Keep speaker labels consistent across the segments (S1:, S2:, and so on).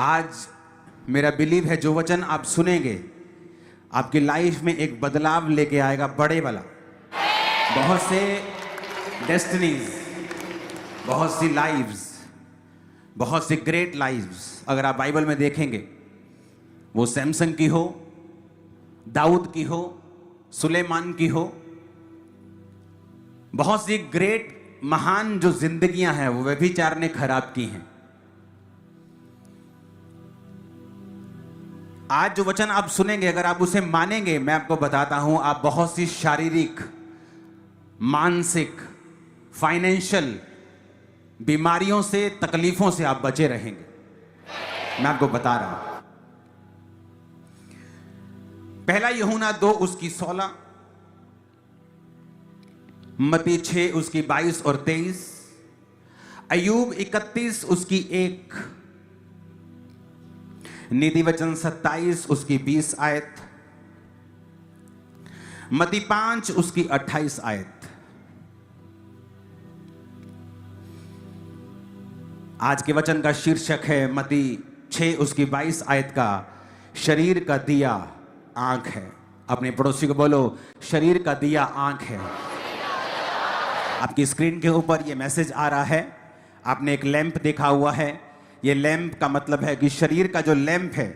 S1: आज मेरा बिलीव है जो वचन आप सुनेंगे आपकी लाइफ में एक बदलाव लेके आएगा, बड़े वाला। बहुत से डेस्टिनीज, बहुत सी लाइव्स, बहुत सी ग्रेट लाइव्स अगर आप बाइबल में देखेंगे, वो सैमसन की हो, दाऊद की हो, सुलेमान की हो, बहुत सी ग्रेट महान जो जिंदगियां हैं वो व्यभिचार ने खराब की हैं। आज जो वचन आप सुनेंगे अगर आप उसे मानेंगे, मैं आपको बताता हूं, आप बहुत सी शारीरिक, मानसिक, फाइनेंशियल बीमारियों से, तकलीफों से आप बचे रहेंगे। मैं आपको बता रहा हूं। पहला यूहन्ना 2 उसकी 16, मत्ती 6 उसकी 22 और 23, अय्यूब 31 उसकी 1, नीति वचन 27 उसकी 20 आयत, मत्ती 5 उसकी 28 आयत। आज के वचन का शीर्षक है मत्ती 6 उसकी 22 आयत का, शरीर का दिया आंख है। अपने पड़ोसी को बोलो, शरीर का दिया आंख है। आपकी स्क्रीन के ऊपर ये मैसेज आ रहा है, आपने एक लैंप देखा हुआ है। ये लैंप का मतलब है कि शरीर का जो लैंप है,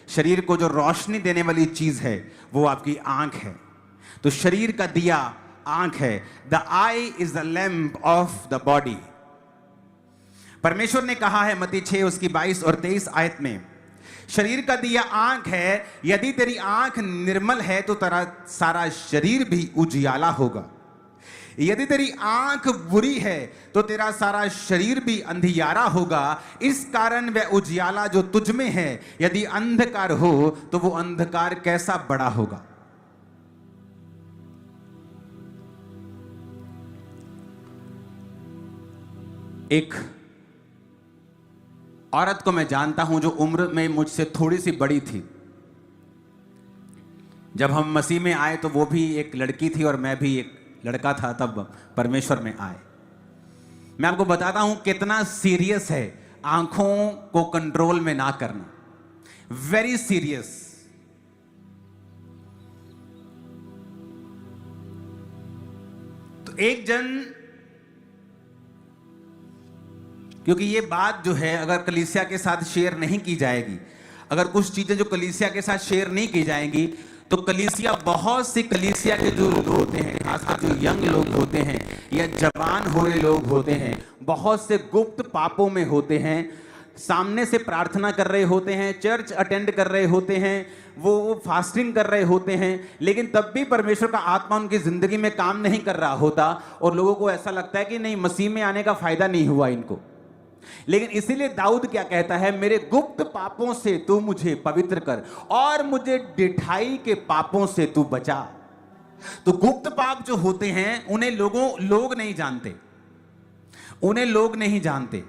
S1: शरीर को जो रोशनी देने वाली चीज है, वो आपकी आंख है। तो शरीर का दिया आंख है। The I is the lamp of the body. परमेश्वर ने कहा है मत्ती 6 उसकी 22 और 23 आयत में, शरीर का दिया आंख है। यदि तेरी आंख निर्मल है तो तेरा सारा शरीर भी उजियाला होगा। यदि तेरी आंख बुरी है तो तेरा सारा शरीर भी अंधियारा होगा। इस कारण वह उजियाला जो तुझ में है, यदि अंधकार हो तो वो अंधकार कैसा बड़ा होगा। एक औरत को मैं जानता हूं जो उम्र में मुझसे थोड़ी सी बड़ी थी। जब हम मसीह में आए तो वो भी एक लड़की थी और मैं भी एक लड़का था, तब परमेश्वर में आए। मैं आपको बताता हूं कितना सीरियस है आंखों को कंट्रोल में ना करना। Very serious. तो एक जन, क्योंकि ये बात जो है अगर कलीसिया के साथ शेयर नहीं की जाएगी, अगर कुछ चीजें जो कलीसिया के साथ शेयर नहीं की जाएंगी तो कलीसिया, बहुत सी कलीसिया के जो लोग होते हैं, खासकर जो यंग लोग होते हैं या जवान हो रहे लोग होते हैं, बहुत से गुप्त पापों में होते हैं। सामने से प्रार्थना कर रहे होते हैं, चर्च अटेंड कर रहे होते हैं, वो फास्टिंग कर रहे होते हैं, लेकिन तब भी परमेश्वर का आत्मा उनकी जिंदगी में काम नहीं कर रहा होता और लोगों को ऐसा लगता है कि नहीं, मसीह में आने का फायदा नहीं हुआ इनको। लेकिन इसीलिए दाऊद क्या कहता है, मेरे गुप्त पापों से तू मुझे पवित्र कर और मुझे डिठाई के पापों से तू बचा। तो गुप्त पाप जो होते हैं उन्हें लोग नहीं जानते, उन्हें लोग नहीं जानते,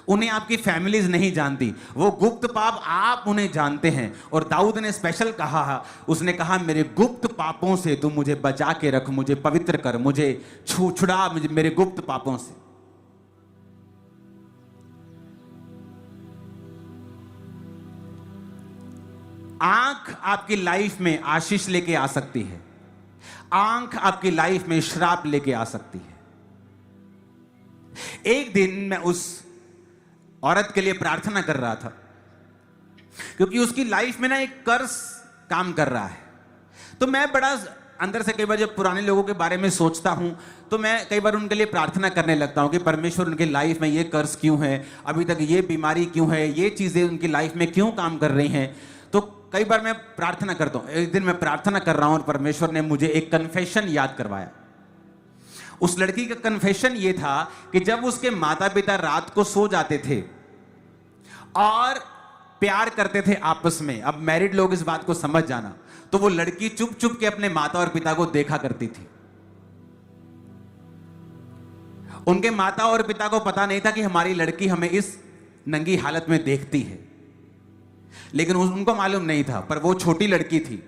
S1: उन्हें आपकी फैमिलीज नहीं जानती। वो गुप्त पाप आप उन्हें जानते हैं। और दाऊद ने स्पेशल कहा, उसने कहा मेरे गुप्त पापों से तू मुझे बचा के रख, मुझे पवित्र कर, मुझे छुड़ा मेरे गुप्त पापों से। आंख आपकी लाइफ में आशीष लेके आ सकती है, आंख आपकी लाइफ में श्राप लेके आ सकती है। एक दिन मैं उस औरत के लिए प्रार्थना कर रहा था क्योंकि उसकी लाइफ में ना एक कर्स काम कर रहा है। तो मैं बड़ा अंदर से कई बार जब पुराने लोगों के बारे में सोचता हूं तो मैं कई बार उनके लिए प्रार्थना करने लगता हूं कि परमेश्वर उनके लाइफ में ये कर्स क्यों है, अभी तक ये बीमारी क्यों है, ये चीजें उनकी लाइफ में क्यों काम कर रही हैं। तो कई बार मैं प्रार्थना करता हूं। एक दिन मैं प्रार्थना कर रहा हूं और परमेश्वर ने मुझे एक कन्फेशन याद करवाया। उस लड़की का कन्फेशन ये था कि जब उसके माता पिता रात को सो जाते थे और प्यार करते थे आपस में, अब मैरिड लोग इस बात को समझ जाना, तो वो लड़की चुप चुप के अपने माता और पिता को देखा करती थी। उनके माता और पिता को पता नहीं था कि हमारी लड़की हमें इस नंगी हालत में देखती है, लेकिन उनको मालूम नहीं था। पर वो छोटी लड़की थी,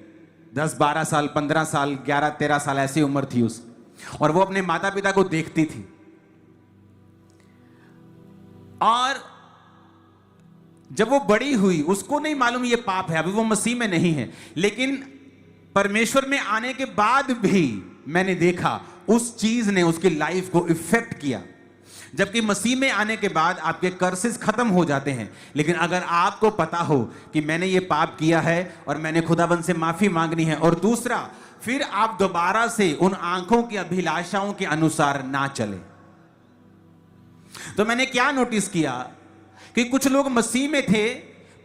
S1: 10-12 साल, 15 साल, 11-13 साल ऐसी उम्र थी उसकी, और वो अपने माता पिता को देखती थी। और जब वो बड़ी हुई, उसको नहीं मालूम ये पाप है, अभी वो मसीह में नहीं है, लेकिन परमेश्वर में आने के बाद भी मैंने देखा उस चीज ने उसकी लाइफ को इफेक्ट किया। जबकि मसीह में आने के बाद आपके कर्सेस खत्म हो जाते हैं, लेकिन अगर आपको पता हो कि मैंने ये पाप किया है और मैंने खुदाबंद से माफी मांगनी है, और दूसरा फिर आप दोबारा से उन आंखों की अभिलाषाओं के अनुसार ना चले। तो मैंने क्या नोटिस किया कि कुछ लोग मसीह में थे,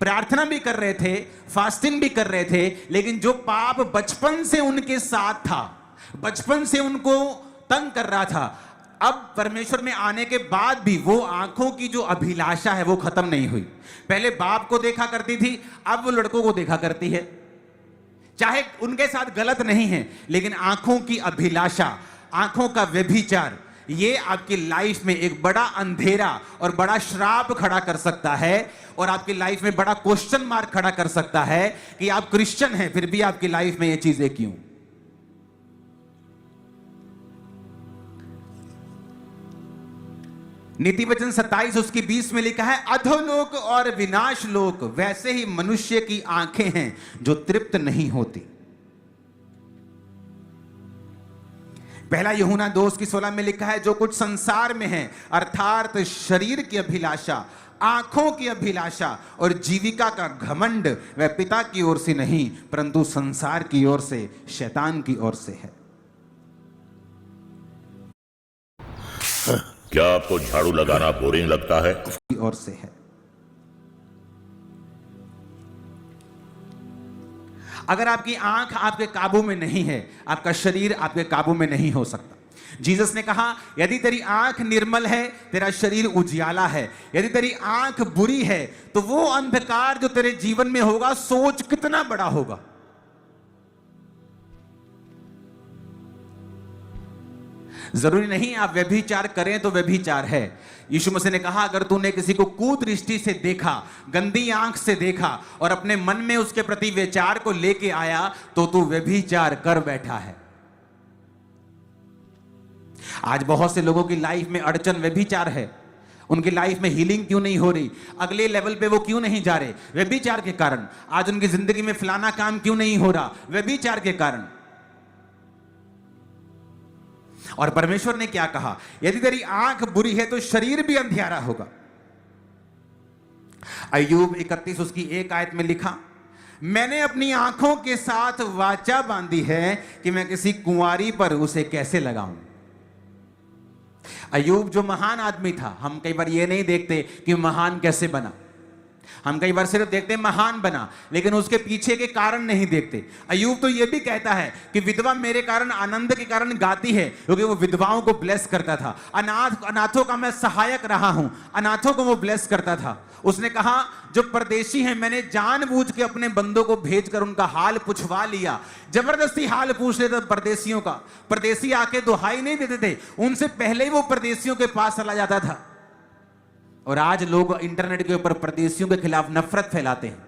S1: प्रार्थना भी कर रहे थे, फास्टिंग भी कर रहे थे, लेकिन जो पाप बचपन से उनके साथ था, बचपन से उनको तंग कर रहा था, अब परमेश्वर में आने के बाद भी वो आंखों की जो अभिलाषा है वो खत्म नहीं हुई। पहले बाप को देखा करती थी, अब वो लड़कों को देखा करती है। चाहे उनके साथ गलत नहीं है, लेकिन आंखों की अभिलाषा, आंखों का व्यभिचार, ये आपकी लाइफ में एक बड़ा अंधेरा और बड़ा श्राप खड़ा कर सकता है, और आपकी लाइफ में बड़ा क्वेश्चन मार्क खड़ा कर सकता है कि आप क्रिश्चियन हैं फिर भी आपकी लाइफ में ये चीजें क्यों। नीति वचन 27 उसकी 20 में लिखा है, अधोलोक और विनाश लोक वैसे ही मनुष्य की आंखें हैं जो तृप्त नहीं होती। पहला यूहन्ना 2 उसकी 16 में लिखा है, जो कुछ संसार में है अर्थात शरीर की अभिलाषा, आंखों की अभिलाषा और जीविका का घमंड, वह पिता की ओर से नहीं परंतु संसार की ओर से, शैतान की ओर से है।
S2: क्या आपको झाड़ू लगाना बोरिंग लगता है?
S1: की ओर से है। अगर आपकी आंख आपके काबू में नहीं है, आपका शरीर आपके काबू में नहीं हो सकता। जीसस ने कहा, यदि तेरी आंख निर्मल है, तेरा शरीर उजियाला है। यदि तेरी आंख बुरी है, तो वो अंधकार जो तेरे जीवन में होगा, सोच कितना बड़ा होगा। जरूरी नहीं आप व्यभिचार करें तो व्यभिचार है। यीशु मसीह ने कहा, अगर तूने किसी को कुदृष्टि से देखा, गंदी आंख से देखा और अपने मन में उसके प्रति विचार को लेके आया, तो तू व्यभिचार कर बैठा है। आज बहुत से लोगों की लाइफ में अड़चन व्यभिचार है। उनकी लाइफ में हीलिंग क्यों नहीं हो रही, अगले लेवल पे वो क्यों नहीं जा रहे? व्यभिचार के कारण। आज उनकी जिंदगी में फलाना काम क्यों नहीं हो रहा? व्यभिचार के कारण। और परमेश्वर ने क्या कहा, यदि तेरी आंख बुरी है तो शरीर भी अंधियारा होगा। अय्यूब 31 उसकी 1 आयत में लिखा, मैंने अपनी आंखों के साथ वाचा बांधी है कि मैं किसी कुंवारी पर उसे कैसे लगाऊं। अय्यूब जो महान आदमी था, हम कई बार ये नहीं देखते कि महान कैसे बना, हम कई बार सिर्फ देखते हैं महान बना, लेकिन उसके पीछे के कारण नहीं देखते। अय्यूब तो ये भी कहता है कि विधवा मेरे कारण, आनंद के कारण गाती है, क्योंकि वो विधवाओं को ब्लेस करता था। अनाथों का मैं सहायक रहा हूं, अनाथों को वो ब्लेस करता था। उसने कहा, जो परदेशी हैं मैंने जानबूझ के अपने बंदों को भेजकर उनका हाल पूछवा लिया। जबरदस्ती हाल पूछ लेता परदेशियों का। परदेशी आके दुहाई नहीं देते थे, उनसे पहले ही वो परदेशियों के पास चला जाता था। और आज लोग इंटरनेट के ऊपर परदेशियों के खिलाफ नफरत फैलाते हैं।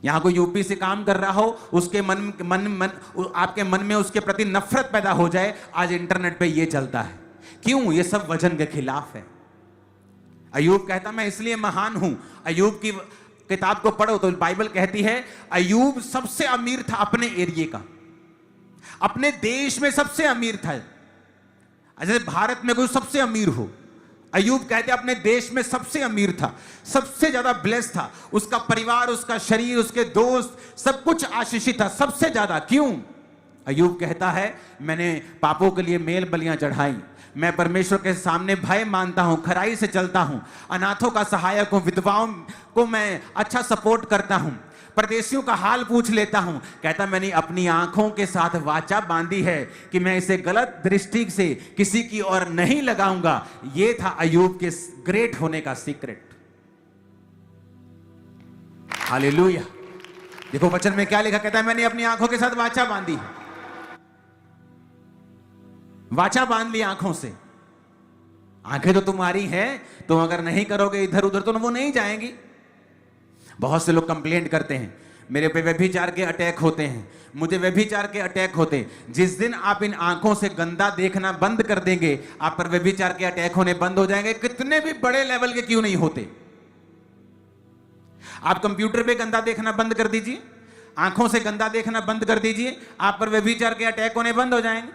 S1: यहां कोई यूपी से काम कर रहा हो, उसके आपके मन में उसके प्रति नफरत पैदा हो जाए, आज इंटरनेट पे ये चलता है। क्यों? ये सब वचन के खिलाफ है। अय्यूब कहता, मैं इसलिए महान हूं। अय्यूब की किताब को पढ़ो तो बाइबल कहती है, अय्यूब सबसे अमीर था अपने एरिया का, अपने देश में सबसे अमीर था। जैसे भारत में कोई सबसे अमीर हो, अय्यूब कहते अपने देश में सबसे अमीर था, सबसे ज्यादा ब्लेस्ड था। उसका परिवार, उसका शरीर, उसके दोस्त, सब कुछ आशीषित था, सबसे ज्यादा। क्यों? अय्यूब कहता है, मैंने पापों के लिए मेल बलियां चढ़ाई, मैं परमेश्वर के सामने भय मानता हूं, खराई से चलता हूं, अनाथों का सहायक हूं, विधवाओं को मैं अच्छा सपोर्ट करता हूं, परदेशियों का हाल पूछ लेता हूं। कहता, मैंने अपनी आंखों के साथ वाचा बांधी है कि मैं इसे गलत दृष्टि से किसी की ओर नहीं लगाऊंगा। यह था अय्यूब के ग्रेट होने का सीक्रेट। हालेलुया। देखो वचन में क्या लिखा, कहता है मैंने अपनी आंखों के साथ वाचा बांधी है। वाचा बांध ली आंखों से। आंखें तो तुम्हारी हैं, तुम अगर नहीं करोगे इधर उधर तो वो नहीं जाएंगी। बहुत से लोग कंप्लेंट करते हैं, मेरे पे व्यभिचार के अटैक होते हैं, मुझे व्यभिचार के अटैक होते हैं। जिस दिन आप इन आंखों से गंदा देखना बंद कर देंगे, आप पर व्यभिचार के अटैक होने बंद हो जाएंगे, कितने भी बड़े लेवल के क्यों नहीं होते। आप कंप्यूटर पे गंदा देखना बंद कर दीजिए, आंखों से गंदा देखना बंद कर दीजिए, आप पर व्यभिचार के अटैक होने बंद हो जाएंगे।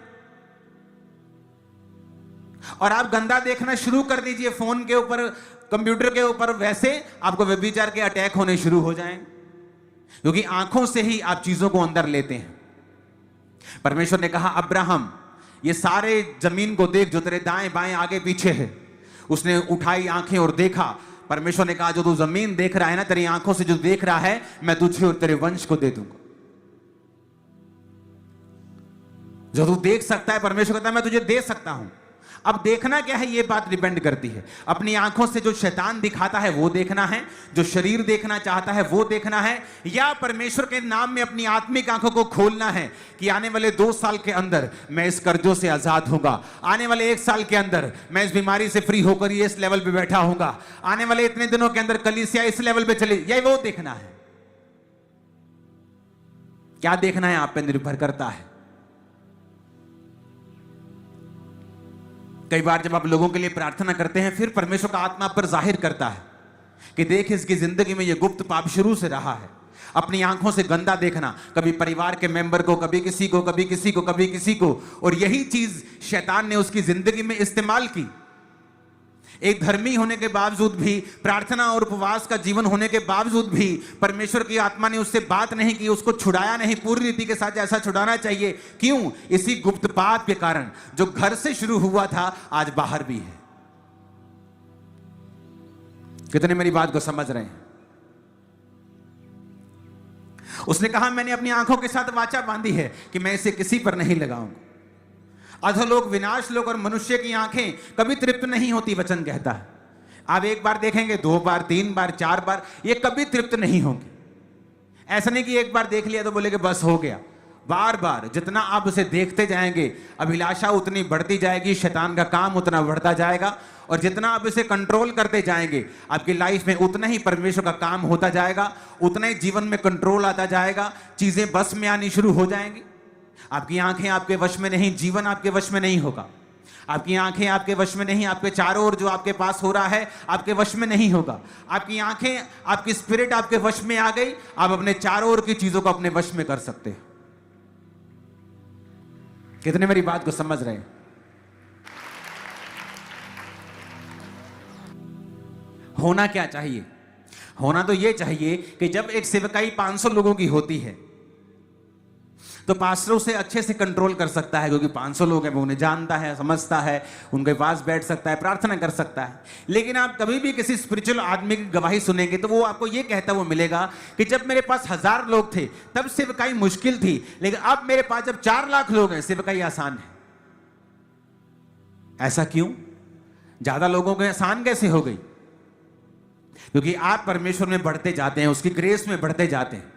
S1: और आप गंदा देखना शुरू कर दीजिए फोन के ऊपर, कंप्यूटर के ऊपर, वैसे आपको व्यभिचार के अटैक होने शुरू हो जाएंगे, क्योंकि आंखों से ही आप चीजों को अंदर लेते हैं। परमेश्वर ने कहा, अब्राहम ये सारे जमीन को देख जो तेरे दाएं बाएं आगे पीछे है। उसने उठाई आंखें और देखा। परमेश्वर ने कहा, जो तू जमीन देख रहा है ना, तेरी आंखों से जो देख रहा है, मैं तुझे और तेरे वंश को दे दूंगा। जो तू देख सकता है, परमेश्वर कहता है मैं तुझे दे सकता हूं। अब देखना क्या है, ये बात डिपेंड करती है। अपनी आंखों से जो शैतान दिखाता है वो देखना है, जो शरीर देखना चाहता है वो देखना है, या परमेश्वर के नाम में अपनी आत्मिक आंखों को खोलना है कि आने वाले 2 साल के अंदर मैं इस कर्जों से आजाद होऊंगा, आने वाले 1 साल के अंदर मैं इस बीमारी से फ्री होकर ये इस लेवल पे बैठा होऊंगा, आने वाले इतने दिनों के अंदर कलीसिया इस लेवल पे चली, यही वो देखना है। क्या देखना है आप पे निर्भर करता है। कई बार जब आप लोगों के लिए प्रार्थना करते हैं, फिर परमेश्वर का आत्मा आप पर जाहिर करता है कि देख, इसकी जिंदगी में ये गुप्त पाप शुरू से रहा है। अपनी आंखों से गंदा देखना, कभी परिवार के मेंबर को, कभी किसी को, कभी किसी को, कभी किसी को, और यही चीज शैतान ने उसकी जिंदगी में इस्तेमाल की। एक धर्मी होने के बावजूद भी, प्रार्थना और उपवास का जीवन होने के बावजूद भी परमेश्वर की आत्मा ने उससे बात नहीं की, उसको छुड़ाया नहीं पूरी रीति के साथ जैसा छुड़ाना चाहिए। क्यों? इसी गुप्त पाप के कारण जो घर से शुरू हुआ था आज बाहर भी है। कितने मेरी बात को समझ रहे हैं? उसने कहा, मैंने अपनी आंखों के साथ वाचा बांधी है कि मैं इसे किसी पर नहीं लगाऊंगा। अधोलोक, विनाश लोक और मनुष्य की आंखें कभी तृप्त नहीं होती, वचन कहता है। आप एक बार देखेंगे, 2 बार, 3 बार, 4 बार, ये कभी तृप्त नहीं होंगे। ऐसा नहीं कि एक बार देख लिया तो बोले कि बस हो गया। बार बार जितना आप उसे देखते जाएंगे, अभिलाषा उतनी बढ़ती जाएगी, शैतान का काम उतना बढ़ता जाएगा, और जितना आप इसे कंट्रोल करते जाएंगे, आपकी लाइफ में उतना ही परमेश्वर का काम होता जाएगा, उतना ही जीवन में कंट्रोल आता जाएगा, चीजें बस में आनी शुरू हो जाएंगी। आपकी आंखें आपके वश में नहीं, जीवन आपके वश में नहीं होगा। आपकी आंखें आपके वश में नहीं, आपके चारों ओर जो आपके पास हो रहा है आपके वश में नहीं होगा। आपकी आंखें, आपकी स्पिरिट आपके वश में आ गई, आप अपने चारों ओर की चीजों को अपने वश में कर सकते हैं। कितने मेरी बात को समझ रहे हैं? होना क्या चाहिए? होना तो यह चाहिए कि जब एक सेवकाई 500 लोगों की होती है तो पास्टर उसे अच्छे से कंट्रोल कर सकता है, क्योंकि 500 लोग हैं, वो उन्हें जानता है, समझता है, उनके पास बैठ सकता है, प्रार्थना कर सकता है। लेकिन आप कभी भी किसी स्पिरिचुअल आदमी की गवाही सुनेंगे तो वो आपको ये कहता वो मिलेगा कि जब मेरे पास 1000 लोग थे तब सेवकाई मुश्किल थी, लेकिन अब मेरे पास जब 4 लाख लोग हैं सेवकाई आसान है। ऐसा क्यों? ज्यादा लोगों को आसान कैसे हो गई? क्योंकि आप परमेश्वर में बढ़ते जाते हैं, उसकी ग्रेस में बढ़ते जाते हैं।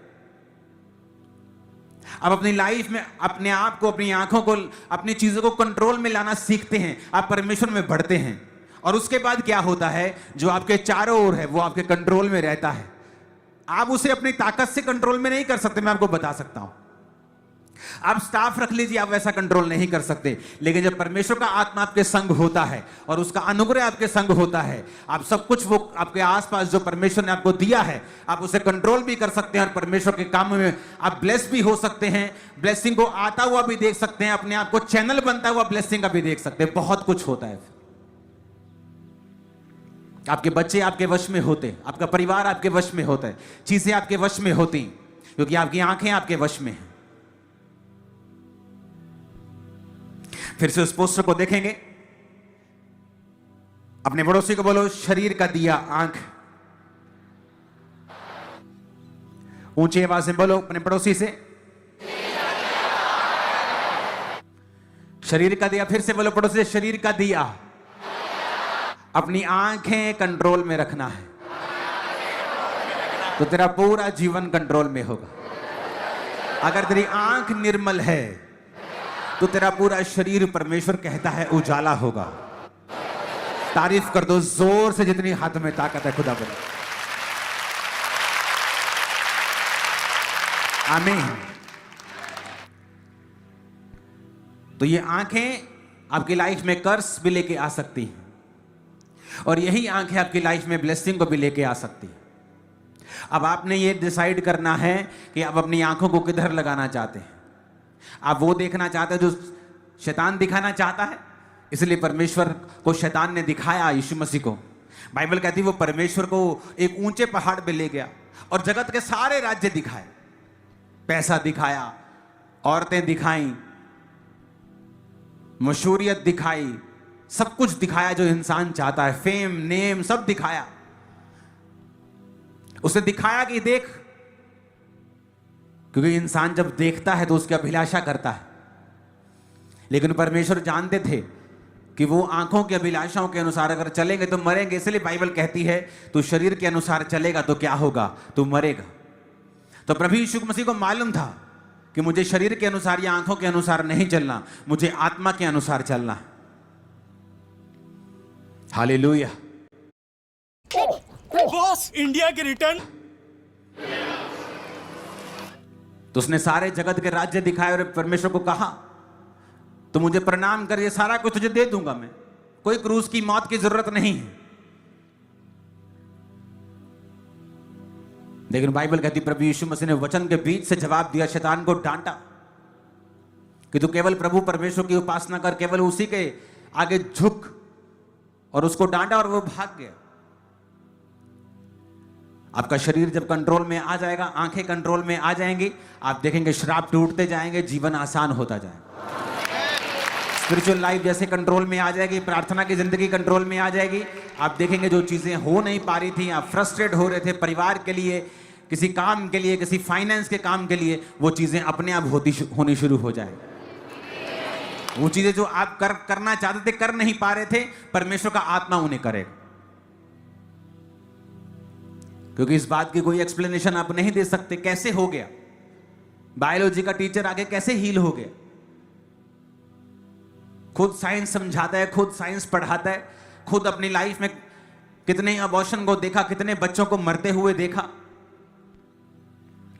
S1: आप अपनी लाइफ में अपने आप को, अपनी आंखों को, अपनी चीजों को कंट्रोल में लाना सीखते हैं, आप परमेश्वर में बढ़ते हैं, और उसके बाद क्या होता है, जो आपके चारों ओर है वो आपके कंट्रोल में रहता है। आप उसे अपनी ताकत से कंट्रोल में नहीं कर सकते, मैं आपको बता सकता हूं। आप स्टाफ रख लीजिए, आप वैसा कंट्रोल नहीं कर सकते, लेकिन जब परमेश्वर का आत्मा आपके संग होता है और उसका अनुग्रह आपके संग होता है, आप सब कुछ वो आपके आसपास जो परमेश्वर ने आपको दिया है आप उसे कंट्रोल भी कर सकते हैं, और परमेश्वर के काम में आप ब्लेस भी हो सकते हैं, ब्लेसिंग को आता हुआ भी देख सकते हैं, अपने आप को चैनल बनता हुआ ब्लेसिंग का भी देख सकते हैं। बहुत कुछ होता है। आपके बच्चे आपके वश में होते, आपका परिवार आपके वश में होता है, चीजें आपके वश में होती, क्योंकि आपकी आंखें आपके वश में हैं। फिर से उस पोस्टर को देखेंगे, अपने पड़ोसी को बोलो, शरीर का दिया आंख। ऊंची आवाज में बोलो अपने पड़ोसी से, शरीर का दिया। फिर से बोलो पड़ोसी से, शरीर का दिया। अपनी आंखें कंट्रोल में रखना है तो तेरा पूरा जीवन कंट्रोल में होगा। अगर तेरी आंख निर्मल है तो तेरा पूरा शरीर, परमेश्वर कहता है, उजाला होगा। तारीफ कर दो जोर से जितनी हाथ में ताकत है खुदा पर। आमीन। तो ये आंखें आपकी लाइफ में कर्स भी लेके आ सकती हैं, और यही आंखें आपकी लाइफ में ब्लेसिंग को भी लेके आ सकती हैं। अब आपने ये डिसाइड करना है कि आप अपनी आंखों को किधर लगाना चाहते हैं। आप वो देखना चाहते हैं जो शैतान दिखाना चाहता है, इसलिए परमेश्वर को शैतान ने दिखाया यीशु मसीह को। बाइबल कहती है वो परमेश्वर को एक ऊंचे पहाड़ पे ले गया और जगत के सारे राज्य दिखाए, पैसा दिखाया, औरतें दिखाई, मशहूरियत दिखाई, सब कुछ दिखाया जो इंसान चाहता है, फेम, नेम, सब दिखाया। उसे दिखाया कि देख, क्योंकि इंसान जब देखता है तो उसकी अभिलाषा करता है। लेकिन परमेश्वर जानते थे कि वो आंखों की अभिलाषाओं के अनुसार अगर चलेंगे तो मरेंगे, इसलिए बाइबल कहती है तू शरीर के अनुसार चलेगा तो क्या होगा, तू मरेगा। तो प्रभु यीशु मसीह को मालूम था कि मुझे शरीर के अनुसार या आंखों के अनुसार नहीं चलना, मुझे आत्मा के अनुसार चलना है। हालेलुया।
S3: बॉस, इंडिया के रिटर्न।
S1: तो उसने सारे जगत के राज्य दिखाए और परमेश्वर को कहा तो मुझे प्रणाम कर, ये सारा कुछ तुझे दे दूंगा मैं, कोई क्रूस की मौत की जरूरत नहीं है। लेकिन बाइबल कहती प्रभु यीशु मसीह ने वचन के बीच से जवाब दिया, शैतान को डांटा कि तू केवल प्रभु परमेश्वर की उपासना कर, केवल उसी के आगे झुक, और उसको डांटा और वो भाग गया। आपका शरीर जब कंट्रोल में आ जाएगा, आंखें कंट्रोल में आ जाएंगी, आप देखेंगे श्राप टूटते जाएंगे, जीवन आसान होता जाएगा। स्पिरिचुअल लाइफ जैसे कंट्रोल में आ जाएगी, प्रार्थना की जिंदगी कंट्रोल में आ जाएगी। आप देखेंगे जो चीजें हो नहीं पा रही थी, आप फ्रस्ट्रेट हो रहे थे परिवार के लिए, किसी काम के लिए, किसी फाइनेंस के काम के लिए, वो चीजें अपने आप होनी शुरू हो जाएगी। वो चीजें जो आप करना चाहते थे, कर नहीं पा रहे थे, परमेश्वर का आत्मा उन्हें करेगा। क्योंकि इस बात की कोई एक्सप्लेनेशन आप नहीं दे सकते कैसे हो गया। बायोलॉजी का टीचर आगे कैसे हील हो गया, खुद साइंस समझाता है, खुद साइंस पढ़ाता है, खुद अपनी लाइफ में कितने अबॉर्शन को देखा, कितने बच्चों को मरते हुए देखा।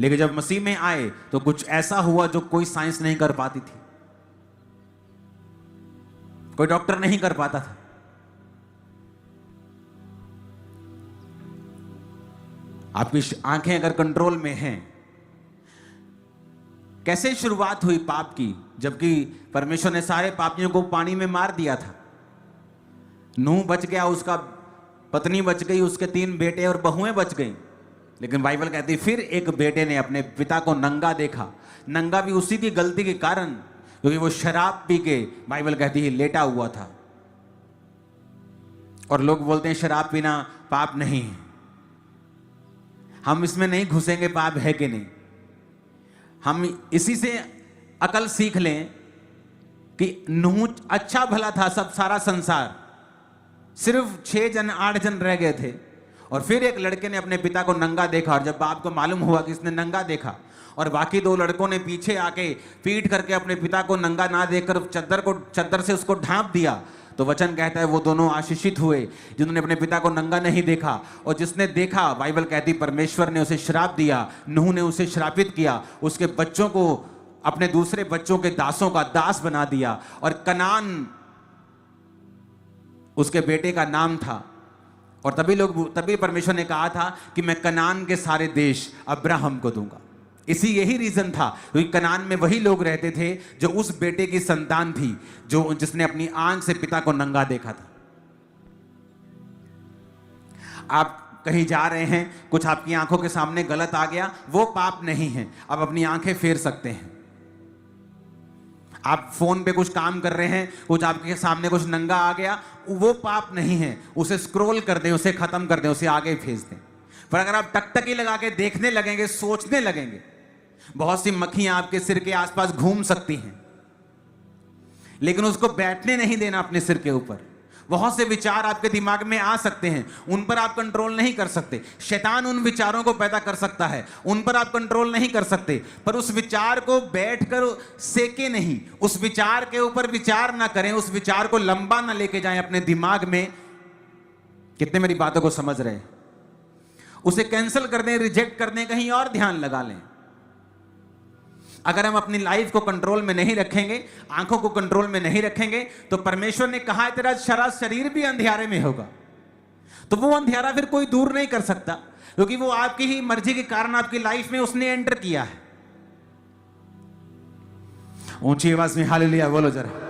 S1: लेकिन जब मसीह में आए तो कुछ ऐसा हुआ जो कोई साइंस नहीं कर पाती थी, कोई डॉक्टर नहीं कर पाता था। आपकी आंखें अगर कंट्रोल में हैं, कैसे शुरुआत हुई पाप की, जबकि परमेश्वर ने सारे पापियों को पानी में मार दिया था। नूह बच गया, उसका पत्नी बच गई, उसके 3 बेटे और बहुएं बच गई। लेकिन बाइबल कहती है फिर एक बेटे ने अपने पिता को नंगा देखा। नंगा भी उसी की गलती के कारण, क्योंकि वो शराब पी के, बाइबल कहती है, लेटा हुआ था। और लोग बोलते हैं शराब पीना पाप नहीं है। हम इसमें नहीं घुसेंगे पाप है कि नहीं, हम इसी से अकल सीख लें कि नूह अच्छा भला था, सब सारा संसार, सिर्फ 6 जन 8 जन रह गए थे। और फिर एक लड़के ने अपने पिता को नंगा देखा, और जब बाप को मालूम हुआ कि इसने नंगा देखा, और बाकी 2 लड़कों ने पीछे आके पीट करके अपने पिता को नंगा ना देखकर चद्दर से उसको ढांप दिया, तो वचन कहता है वो दोनों आशीषित हुए जिन्होंने अपने पिता को नंगा नहीं देखा। और जिसने देखा, बाइबल कहती परमेश्वर ने उसे श्राप दिया, नूह ने उसे श्रापित किया, उसके बच्चों को अपने दूसरे बच्चों के दासों का दास बना दिया। और कनान उसके बेटे का नाम था। और तभी परमेश्वर ने कहा था कि मैं कनान के सारे देश अब्राहम को दूंगा। यही रीजन था, क्योंकि कनान में वही लोग रहते थे जो उस बेटे की संतान थी जिसने अपनी आंख से पिता को नंगा देखा था। आप कहीं जा रहे हैं, कुछ आपकी आंखों के सामने गलत आ गया, वो पाप नहीं है, आप अपनी आंखें फेर सकते हैं। आप फोन पे कुछ काम कर रहे हैं, कुछ आपके सामने कुछ नंगा आ गया, वो पाप नहीं है, उसे स्क्रॉल कर दें, उसे खत्म कर दें, उसे आगे भेज दें। पर अगर आप टकटकी लगा के देखने लगेंगे, सोचने लगेंगे, बहुत सी मक्खियां आपके सिर के आसपास घूम सकती हैं, लेकिन उसको बैठने नहीं देना अपने सिर के ऊपर। बहुत से विचार आपके दिमाग में आ सकते हैं, उन पर आप कंट्रोल नहीं कर सकते। शैतान उन विचारों को पैदा कर सकता है, उन पर आप कंट्रोल नहीं कर सकते। पर उस विचार को बैठकर सेके नहीं, उस विचार के ऊपर विचार ना करें, उस विचार को लंबा ना लेके जाएं अपने दिमाग में। कितने मेरी बातों को समझ रहे हैं? उसे कैंसिल कर दें, रिजेक्ट कर दें, कहीं और ध्यान लगा लें। अगर हम अपनी लाइफ को कंट्रोल में नहीं रखेंगे, आंखों को कंट्रोल में नहीं रखेंगे, तो परमेश्वर ने कहा है तेरा सारा शरीर भी अंधियारे में होगा। तो वो अंधियारा फिर कोई दूर नहीं कर सकता। क्योंकि वो आपकी ही मर्जी के कारण आपकी लाइफ में उसने एंटर किया है। ऊंची आवाज में हालेलुया बोलो जरा।